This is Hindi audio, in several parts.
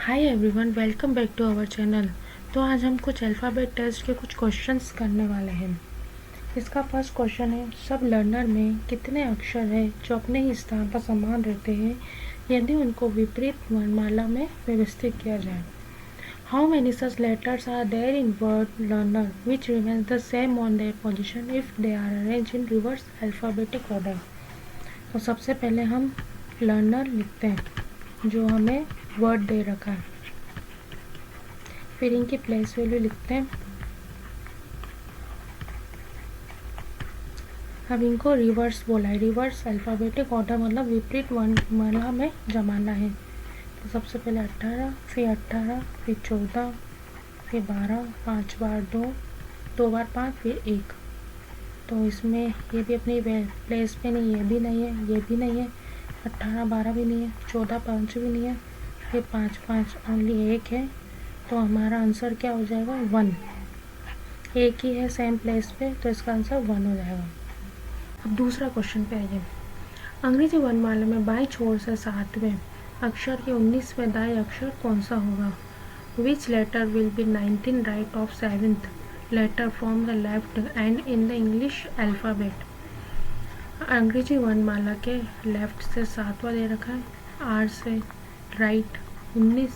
Hi everyone, welcome back to our channel. तो आज हम कुछ अल्फ़ाबेट टेस्ट के कुछ क्वेश्चंस करने वाले हैं। इसका फर्स्ट क्वेश्चन है, सब लर्नर में कितने अक्षर हैं जो अपने ही स्थान पर समान रहते हैं यदि उनको विपरीत वर्णमाला में व्यवस्थित किया जाए। How many such letters are there in word learner which remains the same on their position if they are arrange in reverse alphabetic order. तो सबसे पहले हम लर्नर लिखते हैं जो हमें वर्ड दे रखा है, फिर इनकी प्लेस वैल्यू लिखते हैं। अब इनको रिवर्स बोला है, रिवर्स अल्फ़ाबेटिक ऑर्डर मतलब विपरीत वर्णमाला में जमाना है। तो सबसे पहले 18, फिर 14, फिर 12, 5 बार 2, 2 बार 5, फिर 1। तो इसमें ये भी अपनी प्लेस पे नहीं, ये भी नहीं है, ये भी नहीं है, 18 12 भी नहीं है, 14 5 भी नहीं है, फिर 5 5 ओनली 1 है। तो हमारा आंसर क्या हो जाएगा? 1। एक ही है सेम प्लेस पे, तो इसका आंसर 1 हो जाएगा। अब दूसरा क्वेश्चन पे आइए। अंग्रेजी वर्णमाला में बाईं छोर से 7वें अक्षर के 19वें दाएं अक्षर कौन सा होगा? Which letter will be 19 right of 7th letter from the left end in the English alphabet. अंग्रेजी वर्णमाला के लेफ्ट से 7वां दे रखा है, आर से राइट 19,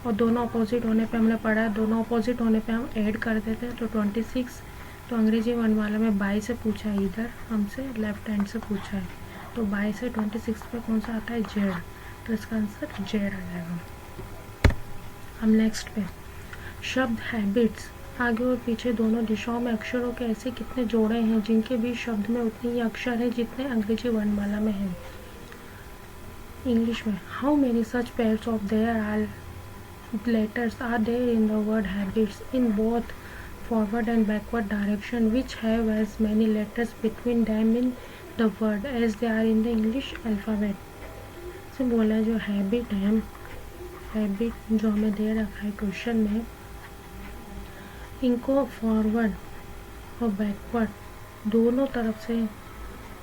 और दोनों अपोजिट होने पे हमने पढ़ा, दोनों अपोजिट होने पे हम ऐड कर देते हैं तो 26। तो अंग्रेजी वर्णमाला में बाई से पूछा है, इधर हमसे लेफ्ट हैंड से पूछा है, तो बाई से 26 पे कौन सा आता है? जेड। तो इसका आंसर जेड आ जाएगा। हम नेक्स्ट पे, शब्द हैबिट्स आगे और पीछे दोनों दिशाओं में अक्षरों के ऐसे कितने जोड़े हैं जिनके बीच शब्द में उतनी ही अक्षर है जितने अंग्रेजी वर्णमाला में हैं। इंग्लिश में, how many such pairs of there are letters are there in the word habits in both forward and backward direction which have as many letters between them in the word as they are in the English alphabet। से बोला जो हैबिट है, हैबिट जो हमें दे रखा है क्वेश्चन में, इनको फॉरवर्ड और बैकवर्ड दोनों तरफ से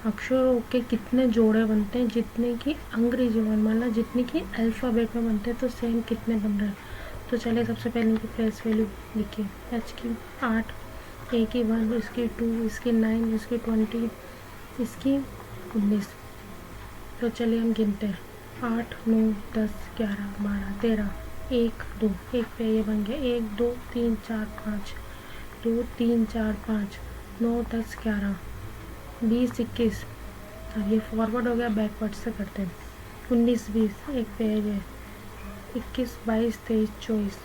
अक्षरों के कितने जोड़े बनते हैं जितने की अंग्रेजी वर्णमाला जितने की अल्फ़ाबेट में बनते हैं, तो सेम कितने बन रहे हैं। तो चलिए सबसे पहले इनकी प्लेस वैल्यू लिखिए। एच की 8, ए की 1, इसकी 2, इसकी 9, इसकी 20, इसकी 19। तो चलिए हम गिनते हैं, 8 9 10 11 12 13, 1 2, एक पे ये बन गया, 1 2 3 4 5, 2 3 4 5, 9 10 11 20 21। अब ये फॉरवर्ड हो गया, बैकवर्ड से करते हैं। 19 20, एक पेज है, 21 22 23 24,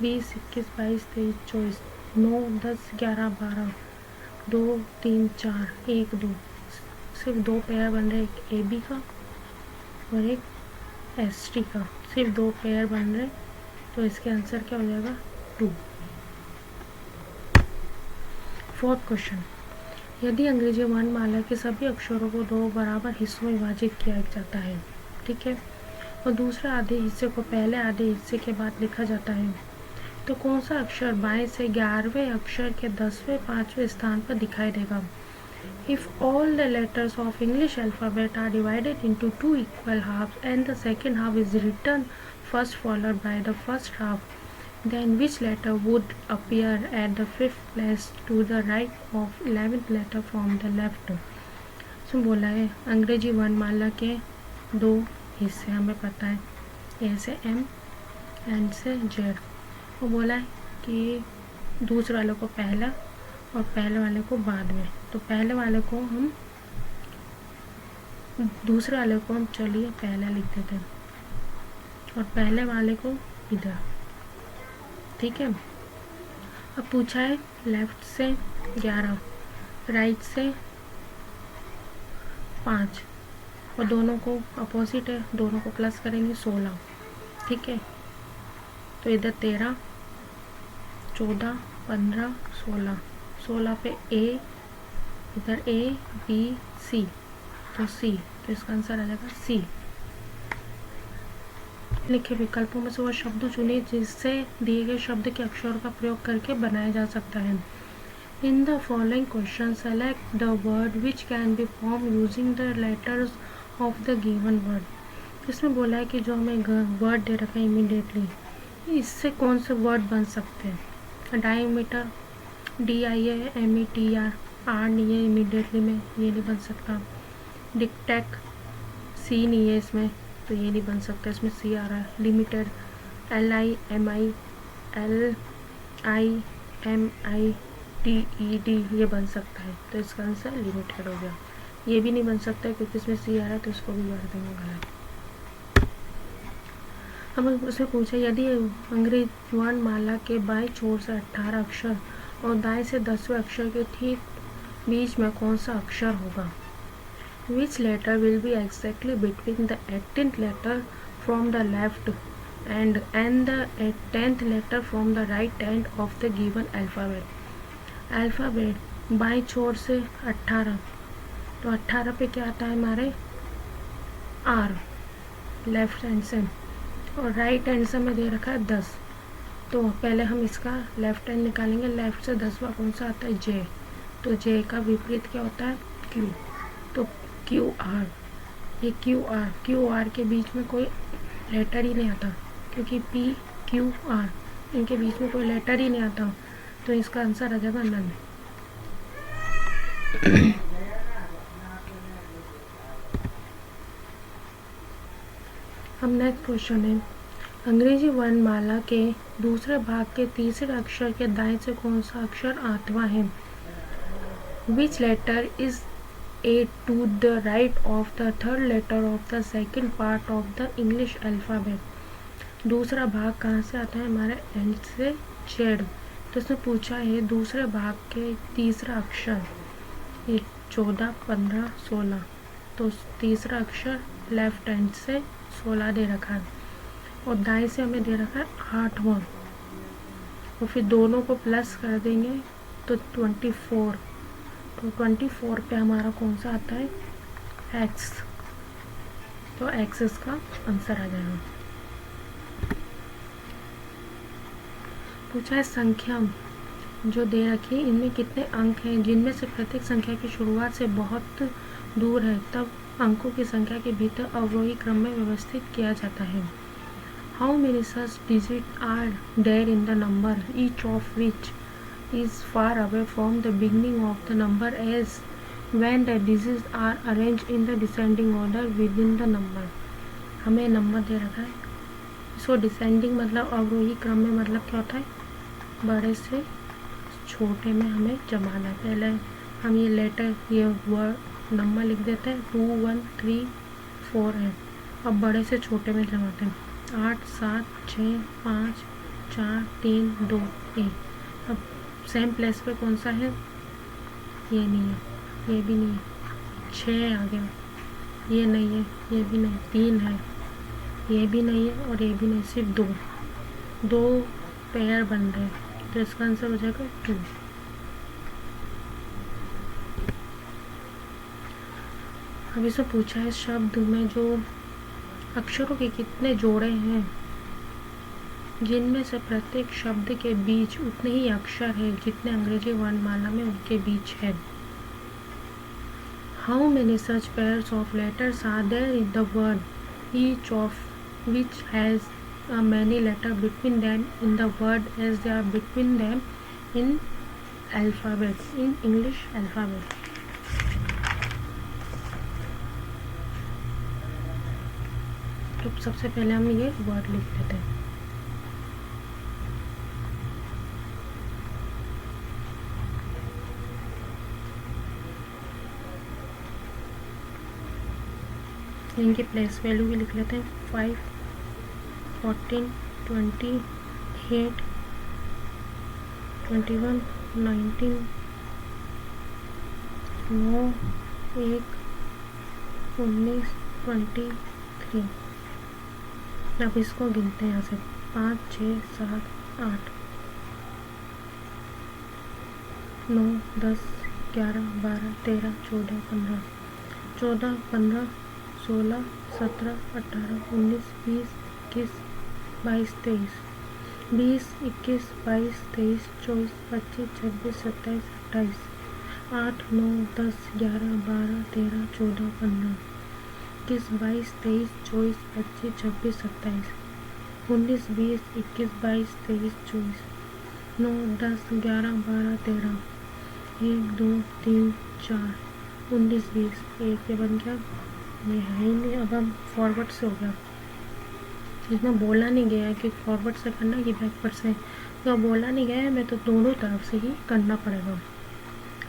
20 21 22 23 24, 9 10 11 12, 2 3 4 1 2, सिर्फ 2 पेयर बन रहे, एक ए बी का और एक एस टी का, सिर्फ 2 पेयर बन रहे। तो इसके आंसर क्या हो जाएगा? 2। फोर्थ क्वेश्चन, यदि अंग्रेजी वर्णमाला के सभी अक्षरों को 2 बराबर हिस्सों में विभाजित किया जाता है, ठीक है, और दूसरे आधे हिस्से को पहले आधे हिस्से के बाद लिखा जाता है, तो कौन सा अक्षर बाएं से 11वें अक्षर के 10वें 5वें स्थान पर दिखाई देगा? If all the letters of English alphabet are divided into 2 equal halves and the second half is written first followed by the first half, then which letter would appear at the 5th place to the right of 11th letter from the left। सो बोला है अंग्रेजी वर्णमाला के 2 हिस्से हमें पता है, ए से एम, एन से जेड। वो बोला है कि दूसरे वाले को पहला और पहले वाले को बाद में, तो पहले वाले को हम दूसरे वाले को हम चलिए पहला लिख देते हैं और पहले वाले को इधर, ठीक है। अब पूछा है लेफ्ट से 11, राइट से 5, और दोनों को अपोजिट है, दोनों को प्लस करेंगे 16, ठीक है। तो इधर 13 14 15 16, 16 पे ए, इधर ए बी सी, तो सी, तो इसका आंसर आ जाएगा सी। लिखे विकल्पों में से वह शब्द चुने जिससे दिए गए शब्द के अक्षरों का प्रयोग करके बनाया जा सकता है। In the following question select the word which can be form using the letters of the given word. इसमें बोला है कि जो हमें वर्ड दे रखा है इमीडिएटली, इससे कौन से वर्ड बन सकते हैं। डायमीटर, DIAMETR, आर नहीं है इमीडिएटली में, ये नहीं बन सकता। डिक्टेक, सी नहीं है इसमें, तो ये नहीं बन सकता, इसमें सी आ रहा है। लिमिटेड, LIMITED, ये बन सकता है, तो इसका आंसर लिमिटेड हो गया। ये भी नहीं बन सकता क्योंकि इसमें सी आ रहा है, तो इसको भी कर देंगे गलत। हम उससे पूछा, यदि अंग्रेजी वर्णमाला के बाएं छोर से 18 अक्षर और दाएं से 10वें अक्षर के ठीक बीच में कौन सा अक्षर होगा। Which letter will be exactly between the 18th letter from the left and the 10th letter from the right hand of the given alphabet? Alphabet बाएं छोर से 18, तो 18 पे क्या आता है हमारे R लेफ्ट हैंड से, और राइट हैंड से में दे रखा है 10। तो पहले हम इसका लेफ्ट हैंड निकालेंगे, लेफ्ट से 10वां कौन सा आता है J, तो J का विपरीत क्या होता है Q, तो QR, ये QR के बीच में कोई लेटर ही नहीं आता, क्योंकि PQR इनके बीच में कोई लेटर ही नहीं आता, तो इसका आंसर आ जाएगा नन। अब नेक्स्ट क्वेश्चन है, अंग्रेजी वर्णमाला के दूसरे भाग के तीसरे अक्षर के दाएं से कौन सा अक्षर 8वां है। Which letter is to the right of the third letter of the second part of the English alphabet? दूसरा भाग कहाँ से आता है हमारे एंड से Z, तो इसने पूछा है दूसरे भाग के तीसरा अक्षर, ये 14, 15, 16, तो तीसरा अक्षर लेफ्ट हैंड से 16 दे रखा है, और दाएं से हमें दे रखा है 8वां, और फिर दोनों को प्लस कर देंगे तो 24, तो 24 पे हमारा कौन सा आता है X, तो X इसका आंसर आ जाएगा। पूछा है संख्या जो दे रखी है इनमें कितने अंक हैं जिनमें से प्रत्येक संख्या की शुरुआत से बहुत दूर है, तब अंकों की संख्या के भीतर अवरोही क्रम में व्यवस्थित किया जाता है। How many such digit are there in the number each of which is far away from the beginning of the number as when the digits are arranged in the descending order within the number। हमें नंबर दे रखा है, इसको डिसेंडिंग मतलब अवरोही क्रम में मतलब क्या होता है, बड़े से छोटे में हमें जमाना है। पहले हम ये लेटर ये वर्ड नंबर लिख देते हैं 2 1 3 4 है, अब बड़े से छोटे में जमाते हैं 8 7 6 5 4 3 2 1। अब सेम प्लेस पे कौन सा है, ये नहीं है, ये भी नहीं है, 6 आ गया, ये नहीं है, ये भी नहीं, 3 है, ये भी नहीं है, और ये भी नहीं, सिर्फ 2 पेयर बन रहे हैं, तो इसका आंसर हो जाएगा 2। अब इसे पूछा है शब्द में जो अक्षरों के कितने जोड़े हैं जिनमें से प्रत्येक शब्द के बीच उतने ही अक्षर हैं जितने अंग्रेजी वर्णमाला में उनके बीच है। How many such pairs of letters are there in the word each of which has a many letter between them in the word as they are between them in alphabet, in English alphabet। तो सबसे पहले हम ये वर्ड लिख लेते हैं। इनकी प्लेस वैल्यू भी लिख लेते हैं 5 14 20 8 21 19 9 1 19 23। अब इसको गिनते हैं यहाँ से 5 6 7 8 9 10 11 12 13 14 15 14 15 16 17 18 19 20 21 22 23 20 21 22 23 24 25 26 27 28 8 9 10 11 12 13 14 15 21, 22, 23, 24, 25, 26, 27, 19, 20, 21, 22, 23, 24, 9, 10, 11, 12, 13, 1, 2, 3, 4, 19, 20, एक ये बन गया, ये है ही नहीं। अब हम फॉरवर्ड से हो गया, इसमें बोला नहीं गया कि फॉरवर्ड से करना कि बैकवर्ड से, तो अब बोला नहीं गया है, मैं तो दोनों तरफ से ही करना पड़ेगा।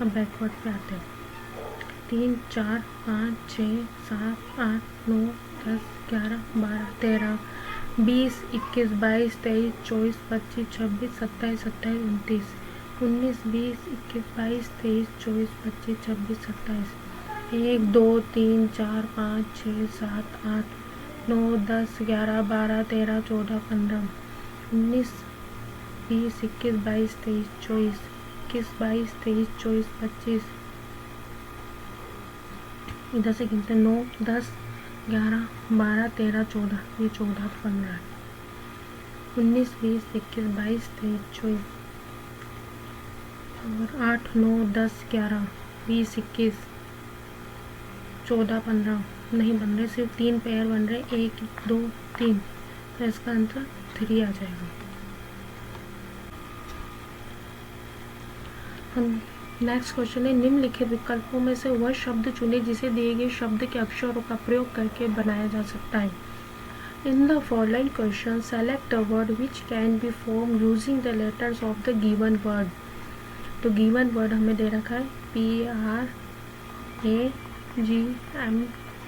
अब बैकवर्ड पे आते हैं। 3, 4, 5, 6, 7, 8, 9, 10, 11, 12, 13, 20, 21, 22, 23, 24, 25, 26, 27, 28, 29, 19, 20, 21, 22, 23, 24, 25, 26, 27, 1, 2, 3, 4, 5, 6, 7, 8, 9, 10, 11, 12, 13, 14, 15, 19, 20, 21, 22, 23, 24, 21, 22, 23, 24, 25, इधर से गिनते 9, 10, 11, 12, 13, 14, ये 14, 15, 19, 20, 21, 22, 23, 24 और 8, 9, 10, 11, 20, 21, 14, 15 नहीं बन रहे, सिर्फ 3 पेयर बन रहे, 1, 2, 3, तो इसका आंसर 3 आ जाएगा। हम नेक्स्ट क्वेश्चन है, निम्नलिखित विकल्पों में से वह शब्द चुने जिसे दिए गए शब्द के अक्षरों का प्रयोग करके बनाया जा सकता है। In the following question select a word which can be form using the letters of the given word. तो गिवन वर्ड हमें दे रखा है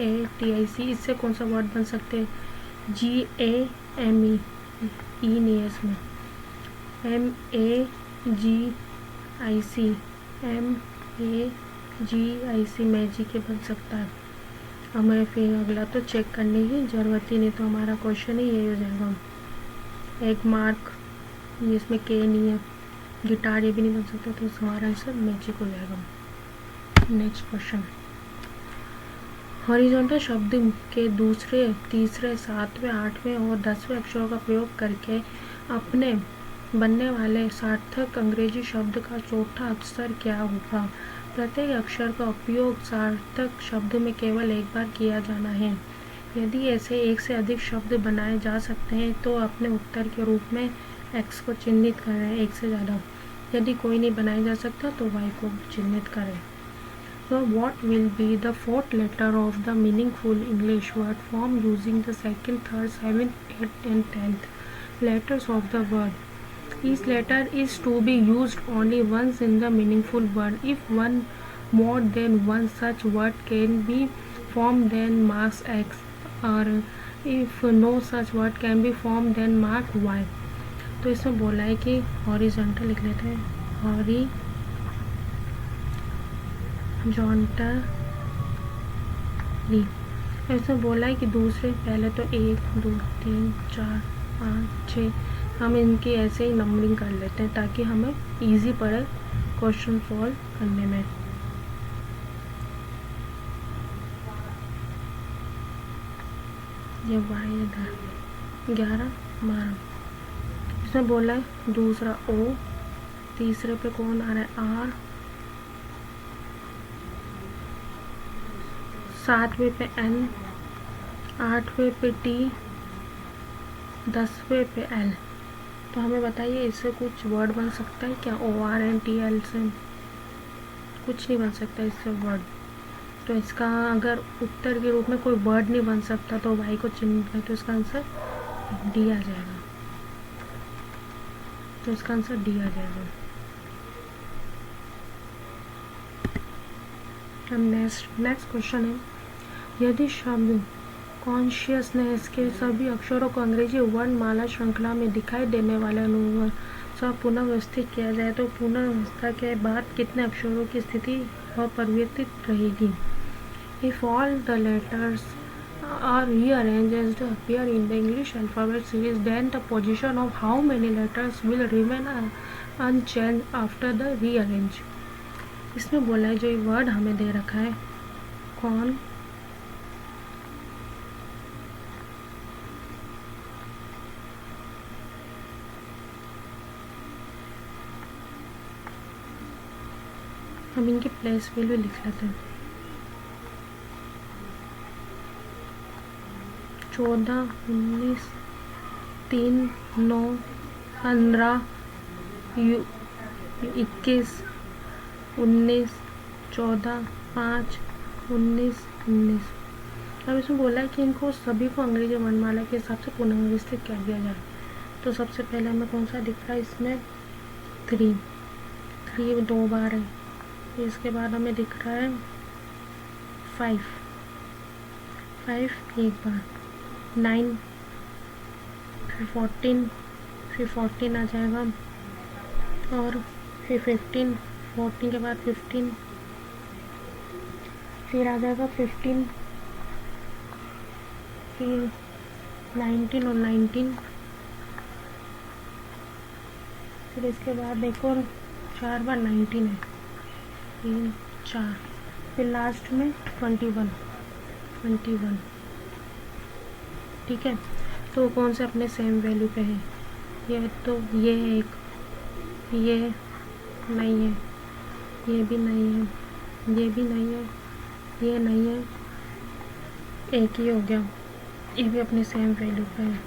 PRAGMATIC, इससे कौन सा वर्ड बन सकते हैं? GAME, ई नहीं है इसमें, MAGIC मैजिक बन सकता है। हमें फिर अगला तो चेक करने की ज़रूरत ही नहीं, तो हमारा क्वेश्चन ही यही हो जाएगा। एक मार्क, ये इसमें के नहीं है, गिटार ये भी नहीं बन सकता, तो हमारा आंसर मैजिक हो जाएगा। नेक्स्ट क्वेश्चन, हॉरिजॉन्टल शब्द के दूसरे, तीसरे, 7वें, 8वें और 10वें अक्षरों का प्रयोग करके अपने बनने वाले सार्थक अंग्रेजी शब्द का चौथा अक्षर क्या होगा? प्रत्येक अक्षर का उपयोग सार्थक शब्द में केवल एक बार किया जाना है। यदि ऐसे एक से अधिक शब्द बनाए जा सकते हैं तो अपने उत्तर के रूप में x को चिन्हित करें, एक से ज़्यादा। यदि कोई नहीं बनाया जा सकता तो y को चिन्हित करें। So what will be the fourth letter of the meaningful English word form using the second, third, 7th, 8th and 10th letters of the word? Each letter is to be used only once in the meaningful word. If one more than one such word can be formed, then mark X, or if no such word can be formed, then mark Y. तो इसमें बोला है कि हॉरिजॉन्टल लिख लेते हैं, हॉरिजॉन्टली। इसमें बोला है कि दूसरे, पहले तो 1, 2, 3, 4, 5, 6, हम इनकी ऐसे ही नंबरिंग कर लेते हैं ताकि हमें इजी पड़े क्वेश्चन सॉल्व करने में। ये वाई इधर 11, 12, इसमें बोला है दूसरा O, तीसरे पे कौन आ रहा है? R, 7वें पे N, 8वें पे T, 10वें पे L। तो हमें बताइए इससे कुछ वर्ड बन सकता है क्या? ORNTL से कुछ नहीं बन सकता इससे वर्ड। तो इसका अगर उत्तर के रूप में कोई वर्ड नहीं बन सकता तो y को चिन्हित करें, तो इसका आंसर D आ जाएगा। तो इसका आंसर D आ जाएगा। अब नेक्स्ट क्वेश्चन है, यदि शब्द कॉन्शियसनेस के सभी अक्षरों को अंग्रेजी वर्णमाला श्रृंखला में दिखाई देने वाले अनुसार पुनर्व्यवस्थित किया जाए तो पुनर्व्यवस्था के बाद कितने अक्षरों की स्थिति अपरिवर्तित रहेगी? If all the letters are rearranged as they appear in the English alphabet series, then the position of how many letters will remain unchanged after the rearrange? इसमें बोला है जो ये वर्ड हमें दे रखा है कौन, हम इनकी प्लेस वैल्यू लिख लेते हैं। 14, 19, 3, 9, 15, 21, 19, 14, 5, 19, 19। अब इसमें बोला है कि इनको सभी को अंग्रेजी वर्णमाला के हिसाब से पुनर्व्यवस्थित कर दिया जाए। तो सबसे पहले हमें कौन सा दिख रहा है इसमें? 3 2 बार है। इसके बाद हमें दिख रहा है 5 एक बार, 9, फिर 14 आ जाएगा, और फिर 15, 14 के बाद 15, फिर आ जाएगा 15, फिर 19 और 19, फिर इसके बाद एक और 4 बार 19 है, 3 4, फिर लास्ट में 21। ठीक है, तो कौन से अपने सेम वैल्यू पे है? ये तो ये है एक, ये नहीं है, ये भी नहीं है, ये भी नहीं है, ये नहीं है, एक ही हो गया, ये भी अपने सेम वैल्यू पे है,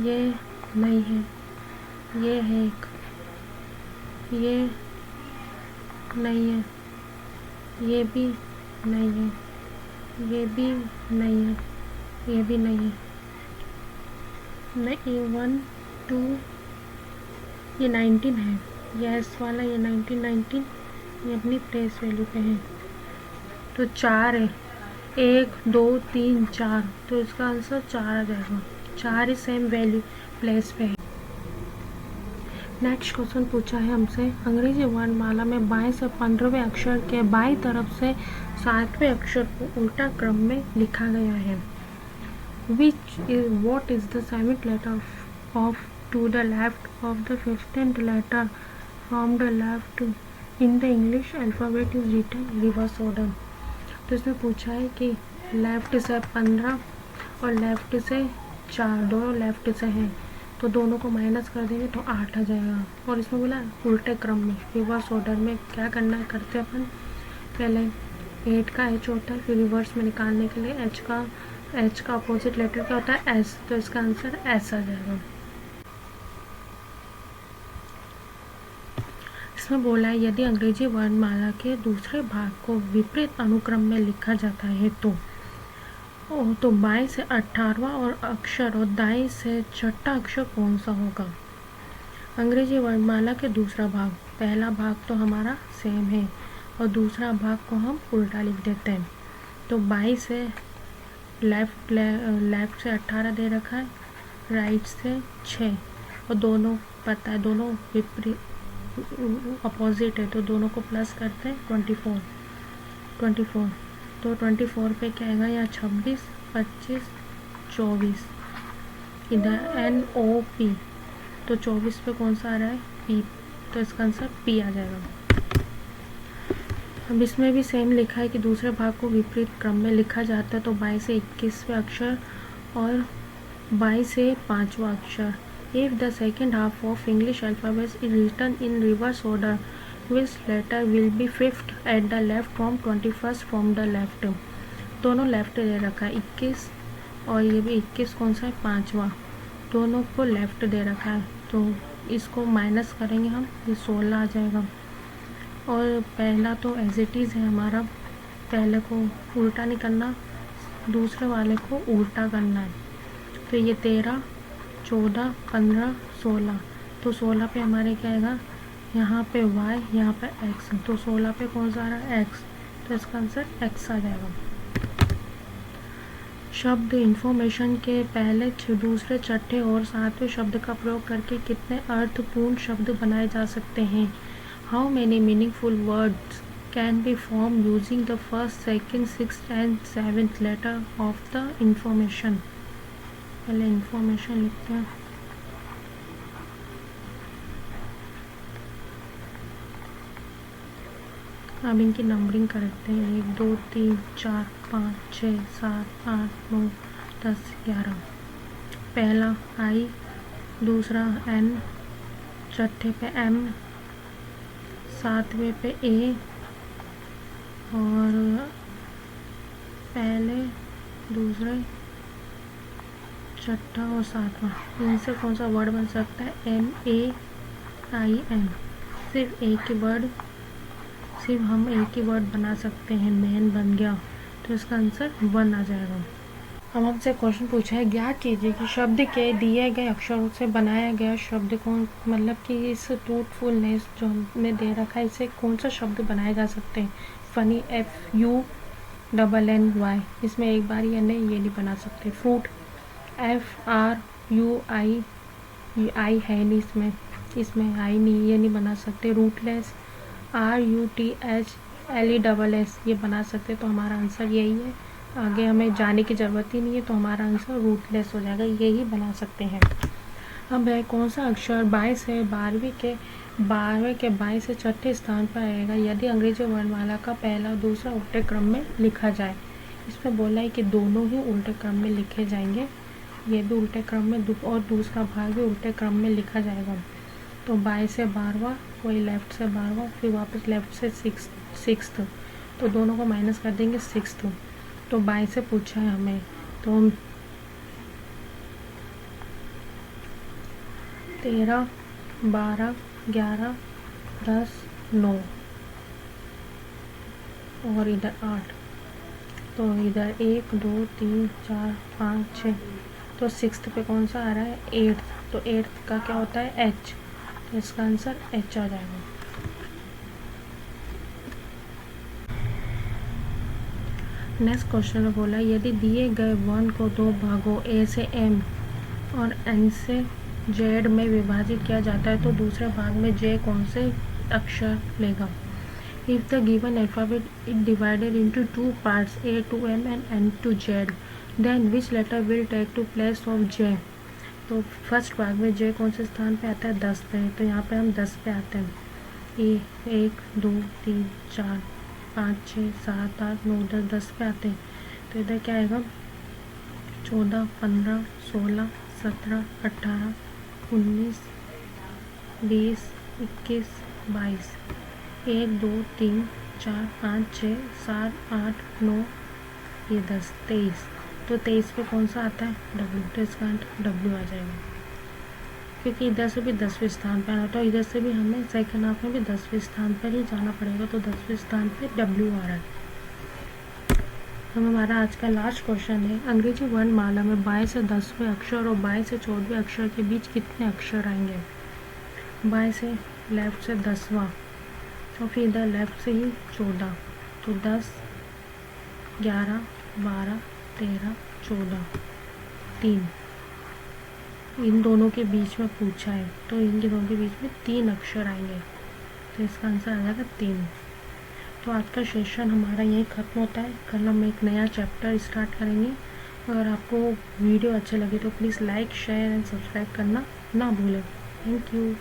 ये नहीं है, ये है एक, ये नहीं है, ये भी नहीं है, ये भी नहीं है, ये भी नहीं है, नहीं 1 2, ये 19 है, ये एस वाला, ये 19, ये अपनी प्लेस वैल्यू पे है। तो 4 है, 1 2 3 4, तो इसका आंसर 4 आ जाएगा। 4 ही सेम वैल्यू प्लेस पे है। नेक्स्ट क्वेश्चन पूछा है हमसे, अंग्रेजी वर्णमाला में बाएं से 15वें अक्षर के बाईं तरफ से 7वें अक्षर को उल्टा क्रम में लिखा गया है। What is the 7th letter to the left of the 15th letter from the left in the English alphabet is written reverse order। तो इसमें पूछा है कि लेफ्ट से 15 और लेफ्ट से 4, दोनों लेफ्ट से हैं, तो दोनों को माइनस कर देंगे तो 8 आ जाएगा। और इसमें बोला उल्टे क्रम में, रिवर्स ऑर्डर में क्या करना है, करते अपन पहले 8 का एच होता है, फिर रिवर्स में निकालने के लिए एच का अपोजिट लेटर क्या होता है? एस, तो इसका आंसर एस आ जाएगा। इसमें बोला है यदि अंग्रेजी वर्णमाला के दूसरे भाग को विपरीत अनुक्रम में लिखा जाता है तो बाएं से 18वां और अक्षर और दाएं से 6ठा अक्षर कौन सा होगा? अंग्रेजी वर्णमाला के दूसरा भाग, पहला भाग तो हमारा सेम है और दूसरा भाग को हम उल्टा लिख देते हैं। तो बाएं से लेफ्ट से 18 दे रखा है, राइट से 6, और दोनों पता है दोनों विपरीत अपोजिट है, तो दोनों को प्लस करते हैं 24। तो 24 पे क्या आएगा? यहाँ 26, 25, 24, इधर NOP, तो 24 पे कौन सा आ रहा है? P, तो इसका आंसर P आ जाएगा। अब इसमें भी सेम लिखा है कि दूसरे भाग को विपरीत क्रम में लिखा जाता है, तो 22 से 21वें अक्षर और 22 से 5वां अक्षर। If the second half of English alphabet is written in reverse order, which letter will be fifth at the left from 21st from the left? दोनों लेफ्ट दे रखा है 21, और ये भी 21 कौन सा है? 5वां, दोनों को लेफ्ट दे रखा है, तो इसको माइनस करेंगे हम, ये 16 आ जाएगा। और पहला तो एज इट इज़ है हमारा, पहले को उल्टा नहीं करना, दूसरे वाले को उल्टा करना है। तो ये 13, 14, 15, 16, तो 16 पे हमारे क्या आएगा? यहाँ पे y, यहाँ पे x, तो 16 पे कौन सा आ रहा है? x, तो इसका आंसर x आ जाएगा। शब्द इन्फॉर्मेशन के पहले, दूसरे, छठे और 7वें शब्द का प्रयोग करके कितने अर्थपूर्ण शब्द बनाए जा सकते हैं? How many meaningful words can be formed using the first, second, sixth and seventh letter of the information? पहले इंफॉर्मेशन लिखते हैं। अब इनकी नंबरिंग करते हैं, 1 2 3 4 5 6 7 8 9 10 11। पहला I, दूसरा N, छठे पे M, 7वें पे A, और पहले, दूसरे, छठा और सातवां, इनसे कौन सा वर्ड बन सकता है? MAIN। सिर्फ एक ही वर्ड, सिर्फ हम एक ही वर्ड बना सकते हैं, मैन बन गया, तो इसका आंसर 1 आ जाएगा। अब हमसे क्वेश्चन पूछा है, ज्ञात कीजिए कि शब्द के दिए गए अक्षरों से बनाया गया शब्द कौन, मतलब कि इस ट्रूथफुलनेस जो हमने दे रखा है इसे कौन सा शब्द बनाए जा सकते हैं? फनी, FUNNY, इसमें एक बार ये नहीं, ये नहीं बना सकते। फ्रूट, FRUI, आई है नहीं इसमें आई नहीं, ये नहीं बना सकते। रूटलेस, RUTHLESS, ये बना सकते, तो हमारा आंसर यही है। आगे हमें जाने की ज़रूरत ही नहीं है, तो हमारा आंसर रूटलेस हो जाएगा, यही बना सकते हैं। अब है कौन सा अक्षर 22 से 12वीं के 22 से छठे स्थान पर आएगा यदि अंग्रेजी वर्णमाला का पहला और दूसरा उल्टे क्रम में लिखा जाए? इसमें बोला है कि दोनों ही उल्टे क्रम में लिखे जाएंगे, ये भी उल्टे क्रम में और दूसरा भाग भी उल्टे क्रम में लिखा जाएगा। तो 22 से 12वां, वही लेफ्ट से 12वां, फिर वापस लेफ्ट से सिक्स्थ, तो दोनों को माइनस कर देंगे 6th। तो 22 से पूछा है हमें, तो 13, 12, 11, 10, 9 और इधर 8, तो इधर 1 2 3 4 5 6, तो 6th पे कौन सा आ रहा है? 8th, तो 8th का क्या होता है? H, तो इसका आंसर H आ जाएगा। नेक्स्ट क्वेश्चन में बोला यदि दिए गए वर्ण को दो भागों A से M और N से Z में विभाजित किया जाता है तो दूसरे भाग में J कौन से अक्षर लेगा? If the given alphabet is divided into two parts A to M and N to Z, then which letter will take to place of J? तो फर्स्ट भाग में J कौन से स्थान पे आता है? 10 पे, तो यहाँ पे हम 10 पे आते हैं। 1 2 3 4 5 6 7 8 9 10, 10 पे आते हैं, तो इधर क्या आएगा? 14 15 16 17 18 19 20 21 22, 1 2 3 4 5 6 7 8 9 ये 10 23, तो 23 पे कौन सा आता है? W, तो इसका W आ जाएगा, क्योंकि इधर से भी 10वें स्थान पर आना, तो इधर से भी हमें सेकंड हाफ में भी 10वें स्थान पर ही जाना पड़ेगा, तो 10वें स्थान पे W आ रहा है। हमारा आज का लास्ट क्वेश्चन है, अंग्रेजी वर्णमाला में 22 से 10वें अक्षर और 22 से 14वें अक्षर के बीच कितने अक्षर आएंगे? 22 से लेफ्ट से 10वां और फिर इधर लेफ्ट से ही 14, तो 10 11 12 13 14 3, इन दोनों के बीच में पूछा है, तो इनके दोनों के बीच में 3 अक्षर आएंगे, तो इसका आंसर आ जाएगा 3। तो आज का सेशन हमारा यहीं ख़त्म होता है, कल हम एक नया चैप्टर स्टार्ट करेंगे। अगर आपको वीडियो अच्छे लगे तो please like share and subscribe करना ना भूलें। Thank you.